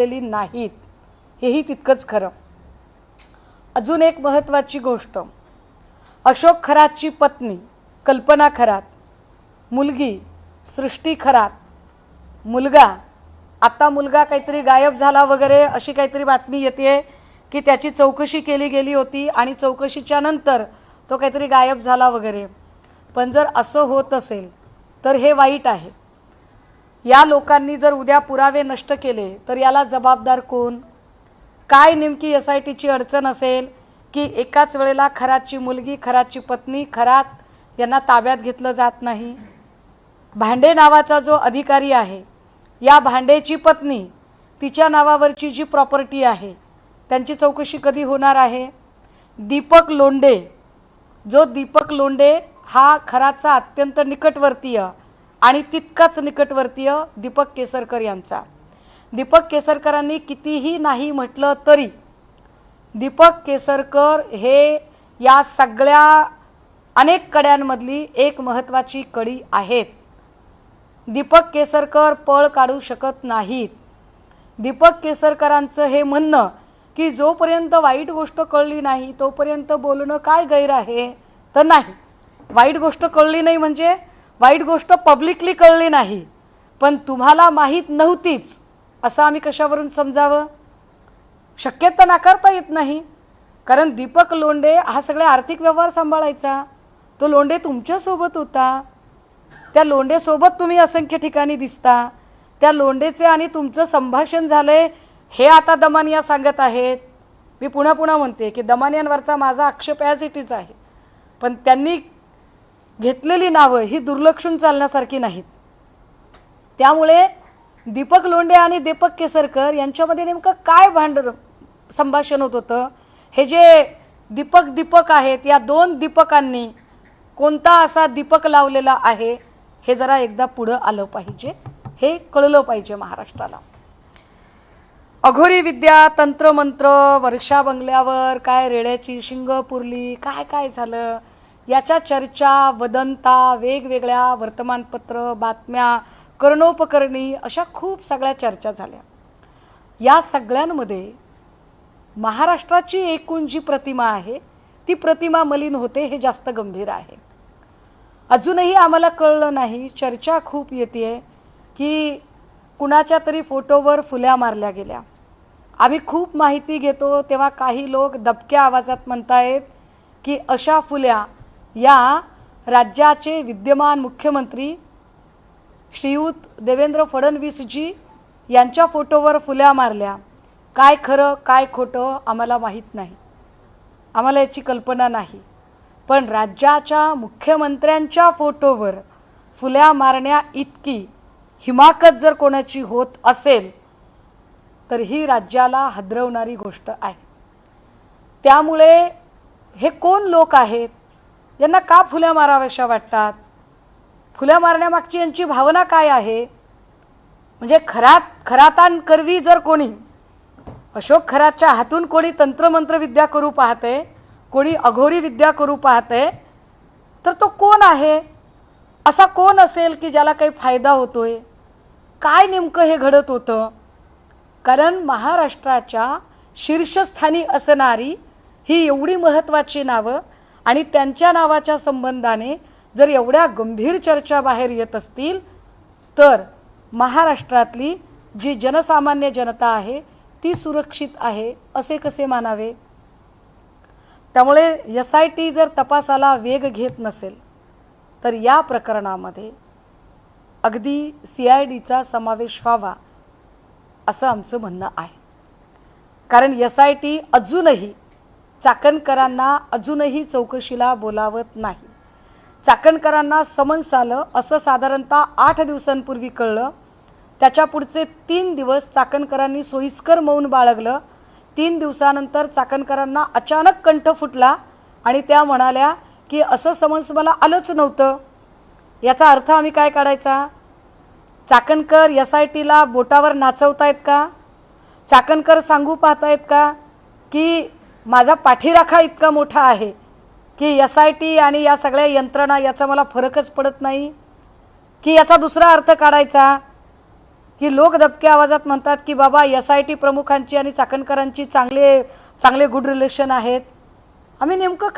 नाहीत, हेही तितकंच खरं. अजून एक महत्त्वाची गोष्ट, अशोक खरातची पत्नी कल्पना खरात, मुलगी सृष्टी खरात, मुलगा काहीतरी गायब झाला वगैरे अशी काहीतरी बातमी येते की त्याची चौकशी केली गेली होती आणि चौकशीच्या नंतर तो काहीतरी गायब झाला वगैरे. पण जर असं होत असेल तर हे वाईट आहे. या लोकांनी जर उद्या पुरावे नष्ट केले तर याला जबाबदार कोण? काय नेमकी SITची अडचण असेल की एकाच वेळेला खरातची मुलगी, खरातची पत्नी, खरात यांना ताब्यात घेतलं जात नाही? भांडे नावाचा जो अधिकारी आहे, या भांडेची पत्नी, तिच्या नावावरची जी प्रॉपर्टी आहे त्यांची चौकशी कधी होणार आहे? दीपक लोंढे हा खरातचा अत्यंत निकटवर्तीय आणि तितकाच निकटवर्तीय दीपक केसरकर यांचा. दीपक केसरकरांनी कितीही नाही म्हटलं तरी दीपक केसरकर हे या सगळ्या अनेक कड्यांमधली एक महत्त्वाची कडी आहेत. दीपक केसरकर पळ काढू शकत नाहीत. दीपक केसरकरांचं हे म्हणणं की जोपर्यंत वाईट गोष्ट कळली नाही तोपर्यंत बोलणं काय गैर आहे? तर नाही, वाईट गोष्ट कळली नाही म्हणजे वाईट गोष्ट पब्लिकली कळली नाही, पण तुम्हाला माहीत नव्हतीच असं आम्ही कशावरून समजावं? शक्यता नाकारता येत नाही. कारण दीपक लोंढे हा सगळे आर्थिक व्यवहार सांभाळायचा. तो लोंढे तुमच्यासोबत होता. त्या लोंढेसोबत तुम्ही असंख्य ठिकाणी दिसता. त्या लोंढेचे आणि तुमचं संभाषण झालंय हे आता दमानिया सांगत आहेत. मी पुन्हा म्हणते की दमानियांवरचा माझा आक्षेप ॲज इट इज आहे, पण त्यांनी घेतलेली नावं ही दुर्लक्षून चालण्यासारखी नाहीत. त्यामुळे दीपक लोंढे आणि दीपक केसरकर यांच्यामध्ये नेमकं काय संभाषण होत होतं? हे जे दीपक आहेत, या दोन दीपकांनी कोणता असा दीपक लावलेला आहे हे जरा एकदा पुढं आलं पाहिजे, हे कळलं पाहिजे महाराष्ट्राला. अघोरी विद्या, तंत्रमंत्र, वर्षा बंगल्यावर काय रेड्याची शिंग पुरली, काय झालं याच्या चर्चा, वदंता, वेगवेगळ्या वर्तमानपत्र, बातम्या, कर्णोपकरणी अशा खूप सगळ्या चर्चा झाल्या. या सगळ्यांमध्ये महाराष्ट्राची एकूण जी प्रतिमा आहे ती प्रतिमा मलिन होते हे जास्त गंभीर आहे. अजूनही आम्हाला कळलं नाही, चर्चा खूप येते की कुणाच्या तरी फोटोवर फुल्या मारल्या गेल्या. आम्ही खूप माहिती घेतो तेव्हा काही लोक दबक्या आवाजात म्हणतायत की अशा फुल्या या राज्याचे विद्यमान मुख्यमंत्री श्रीयुत देवेंद्र फडणवीसजी यांच्या फोटोवर फुल्या मारल्या. काय खरं काय खोटं आम्हाला माहीत नाही, आम्हाला याची कल्पना नाही. पण राज्याच्या मुख्यमंत्र्यांच्या फोटोवर फुल्या मारण्या इतकी हिमाकत जर कोणाची होत असेल तर ही राज्याला हादरवणारी गोष्ट आहे. त्यामुळे हे कोण लोक आहेत, यांना का फुल्या माराव्याशा वाटतात? फुल्या मारण्यामागची यांची भावना काय आहे? म्हणजे खरातांकरवी जर कोणी अशोक खरातच्या हातून कोणी तंत्रमंत्र विद्या करू पाहते, कोणी अघोरी विद्या करू पाहते, तर तो कोण आहे? असा कोण असेल की ज्याला काही फायदा होतोय? काय नेमकं हे घडत होतं? कारण महाराष्ट्राच्या शीर्षस्थानी असणारी ही एवढी महत्त्वाची नावं आणि त्यांच्या नावाच्या संबंधाने जर एवढ्या गंभीर चर्चा बाहेर येत असतील तर महाराष्ट्रातली जी जनसामान्य जनता आहे ती सुरक्षित आहे असे कसे मानावे? त्यामुळे SIT जर तपासाला वेग घेत नसेल तर या प्रकरणामध्ये अगदी CIDचा समावेश व्हावा असं आमचं म्हणणं आहे. कारण SIT अजूनही चाकणकरांना अजूनही चौकशीला बोलावत नाही. चाकणकरांना समन्स आलं असं साधारणतः 8 दिवसांपूर्वी कळलं. त्याच्या पुढचे 3 दिवस चाकणकरांनी सोयीस्कर मौन बाळगलं. 3 दिवसानंतर चाकणकरांना अचानक कंठ फुटला आणि त्या म्हणाल्या की असं समन्स मला आलंच नव्हतं. याचा अर्थ आम्ही काय काढायचा? चाकणकर SITला बोटावर नाचवतायत का? चाकणकर सांगू पाहतायत का की माझा पाठीराखा इतका मोठा आहे की SIT आणि या सगळ्या यंत्रणा याचा मला फरकच पडत नाही? की याचा दुसरा अर्थ काढायचा की लोक दबक्या आवाजात म्हणतात की बाबा SIT प्रमुखांची आणि चाकणकरांची चांगले गुड रिलेशन आहेत. आम्ही नेमकं